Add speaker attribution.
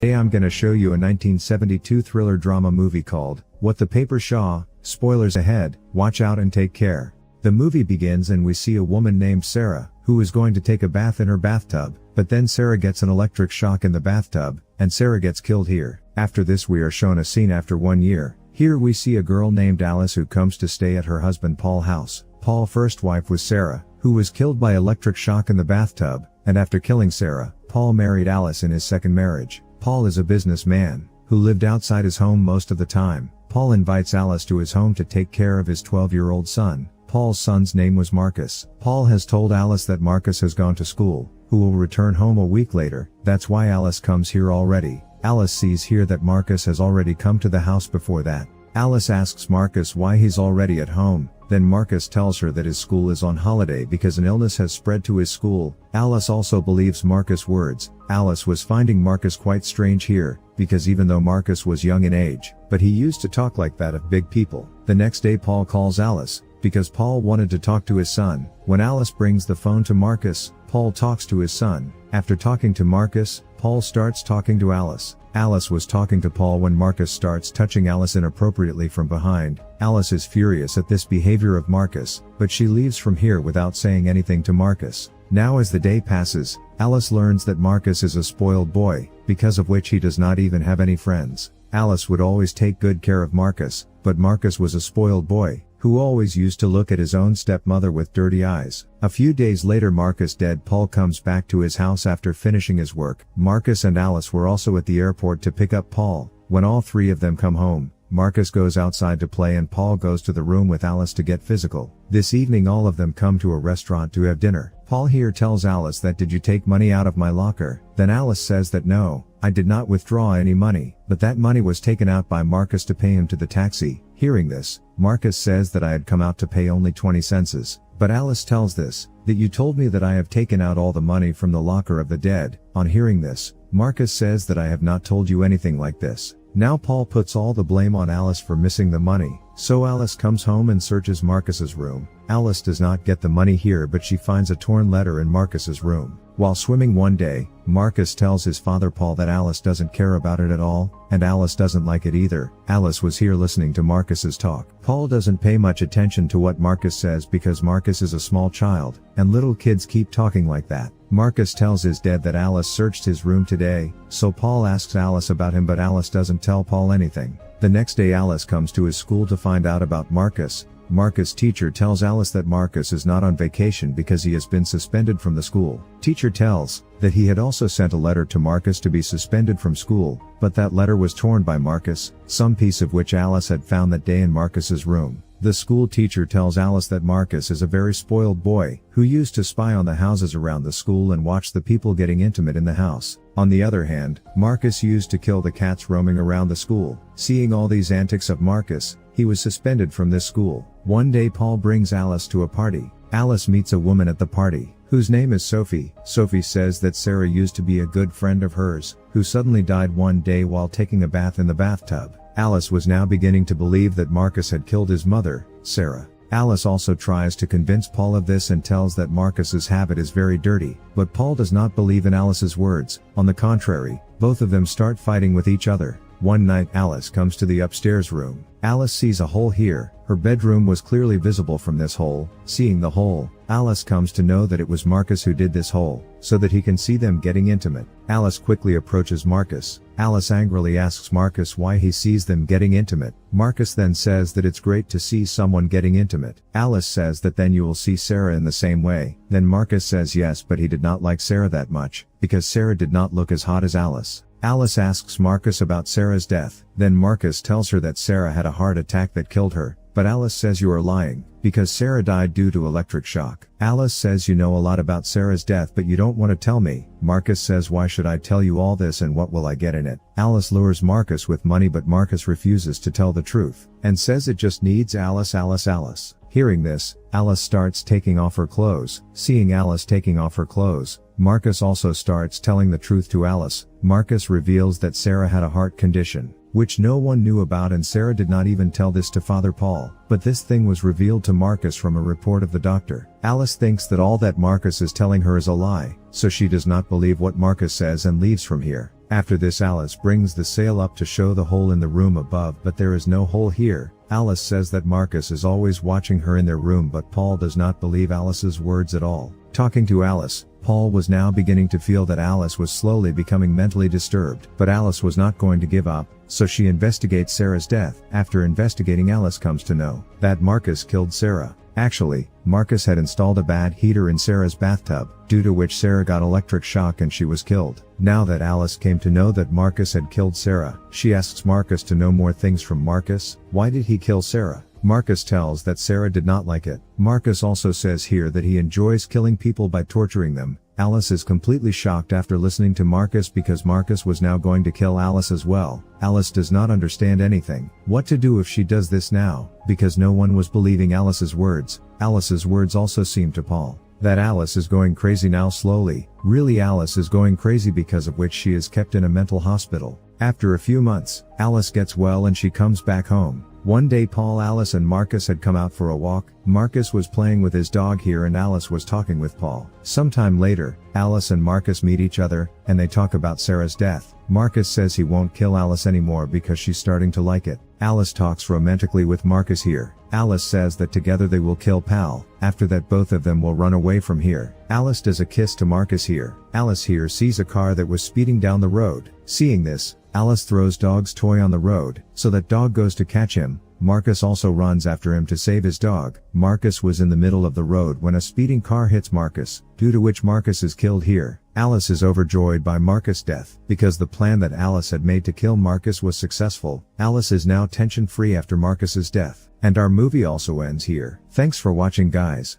Speaker 1: Today I'm gonna show you a 1972 thriller drama movie called What the Paper Saw. Spoilers ahead, watch out and take care. The movie begins and we see a woman named Sarah, who is going to take a bath in her bathtub, but then Sarah gets an electric shock in the bathtub, and Sarah gets killed here. After this we are shown a scene after 1 year. Here we see a girl named Alice who comes to stay at her husband Paul's house. Paul's first wife was Sarah, who was killed by electric shock in the bathtub, and after killing Sarah, Paul married Alice in his second marriage. Paul is a businessman, who lived outside his home most of the time. Paul invites Alice to his home to take care of his 12-year-old son. Paul's son's name was Marcus. Paul has told Alice that Marcus has gone to school, who will return home a week later. That's why Alice comes here already. Alice sees here that Marcus has already come to the house before that. Alice asks Marcus why he's already at home. Then Marcus tells her that his school is on holiday because an illness has spread to his school. Alice also believes Marcus' words. Alice was finding Marcus quite strange here, because even though Marcus was young in age, but he used to talk like that of big people. The next day Paul calls Alice, because Paul wanted to talk to his son. When Alice brings the phone to Marcus, Paul talks to his son. After talking to Marcus, Paul starts talking to Alice. Alice was talking to Paul when Marcus starts touching Alice inappropriately from behind. Alice is furious at this behavior of Marcus, but she leaves from here without saying anything to Marcus. Now as the day passes, Alice learns that Marcus is a spoiled boy, because of which he does not even have any friends. Alice would always take good care of Marcus, but Marcus was a spoiled boy, who always used to look at his own stepmother with dirty eyes. A few days later Marcus' dead Paul comes back to his house after finishing his work. Marcus and Alice were also at the airport to pick up Paul. When all three of them come home, Marcus goes outside to play and Paul goes to the room with Alice to get physical. This evening all of them come to a restaurant to have dinner. Paul here tells Alice that did you take money out of my locker? Then Alice says that no, I did not withdraw any money, but that money was taken out by Marcus to pay him to the taxi. Hearing this, Marcus says that I had come out to pay only 20 cents. But Alice tells this, that you told me that I have taken out all the money from the locker of the dead. On hearing this, Marcus says that I have not told you anything like this. Now Paul puts all the blame on Alice for missing the money. So Alice comes home and searches Marcus's room. Alice does not get the money here but she finds a torn letter in Marcus's room. While swimming one day, Marcus tells his father Paul that Alice doesn't care about it at all, and Alice doesn't like it either. Alice was here listening to Marcus's talk. Paul doesn't pay much attention to what Marcus says because Marcus is a small child, and little kids keep talking like that. Marcus tells his dad that Alice searched his room today, so Paul asks Alice about him but Alice doesn't tell Paul anything. The next day Alice comes to his school to find out about Marcus. Marcus' teacher tells Alice that Marcus is not on vacation because he has been suspended from the school. Teacher tells that he had also sent a letter to Marcus to be suspended from school, but that letter was torn by Marcus, some piece of which Alice had found that day in Marcus's room. The school teacher tells Alice that Marcus is a very spoiled boy, who used to spy on the houses around the school and watch the people getting intimate in the house. On the other hand, Marcus used to kill the cats roaming around the school. Seeing all these antics of Marcus, he was suspended from this school. One day Paul brings Alice to a party. Alice meets a woman at the party, whose name is Sophie. Sophie says that Sarah used to be a good friend of hers, who suddenly died one day while taking a bath in the bathtub. Alice was now beginning to believe that Marcus had killed his mother, Sarah. Alice also tries to convince Paul of this and tells that Marcus's habit is very dirty, but Paul does not believe in Alice's words. On the contrary, both of them start fighting with each other. One night Alice comes to the upstairs room. Alice sees a hole here. Her bedroom was clearly visible from this hole. Seeing the hole, Alice comes to know that it was Marcus who did this hole, so that he can see them getting intimate. Alice quickly approaches Marcus. Alice angrily asks Marcus why he sees them getting intimate. Marcus then says that it's great to see someone getting intimate. Alice says that then you will see Sarah in the same way. Then Marcus says yes, but he did not like Sarah that much, because Sarah did not look as hot as Alice. Alice asks Marcus about Sarah's death. Then Marcus tells her that Sarah had a heart attack that killed her, but Alice says you are lying, because Sarah died due to electric shock. Alice says you know a lot about Sarah's death but you don't want to tell me. Marcus says why should I tell you all this and what will I get in it? Alice lures Marcus with money but Marcus refuses to tell the truth, and says it just needs Alice. Hearing this, Alice starts taking off her clothes. Seeing Alice taking off her clothes, Marcus also starts telling the truth to Alice. Marcus reveals that Sarah had a heart condition, which no one knew about, and Sarah did not even tell this to Father Paul. But this thing was revealed to Marcus from a report of the doctor. Alice thinks that all that Marcus is telling her is a lie, so she does not believe what Marcus says and leaves from here. After this Alice brings the sail up to show the hole in the room above, but there is no hole here. Alice says that Marcus is always watching her in their room, but Paul does not believe Alice's words at all. Talking to Alice, Paul was now beginning to feel that Alice was slowly becoming mentally disturbed, but Alice was not going to give up, so she investigates Sarah's death. After investigating, Alice comes to know that Marcus killed Sarah. Actually, Marcus had installed a bad heater in Sarah's bathtub, due to which Sarah got electric shock and she was killed. Now that Alice came to know that Marcus had killed Sarah, she asks Marcus to know more things from Marcus. Why did he kill Sarah? Marcus tells that Sarah did not like it. Marcus also says here that he enjoys killing people by torturing them. Alice is completely shocked after listening to Marcus because Marcus was now going to kill Alice as well. Alice does not understand anything. What to do if she does this now, because no one was believing Alice's words. Alice's words also seem to Paul that Alice is going crazy now slowly. Really, Alice is going crazy, because of which she is kept in a mental hospital. After a few months, Alice gets well and she comes back home. One day Paul, Alice and Marcus had come out for a walk. Marcus was playing with his dog here and Alice was talking with Paul. Sometime later, Alice and Marcus meet each other, and they talk about Sarah's death. Marcus says he won't kill Alice anymore because she's starting to like it. Alice talks romantically with Marcus here. Alice says that together they will kill Pal. After that, both of them will run away from here. Alice does a kiss to Marcus here. Alice here sees a car that was speeding down the road. Seeing this, Alice throws dog's toy on the road, so that dog goes to catch him. Marcus also runs after him to save his dog. Marcus was in the middle of the road when a speeding car hits Marcus, due to which Marcus is killed here. Alice is overjoyed by Marcus' death, because the plan that Alice had made to kill Marcus was successful. Alice is now tension-free after Marcus's death. And our movie also ends here. Thanks for watching, guys.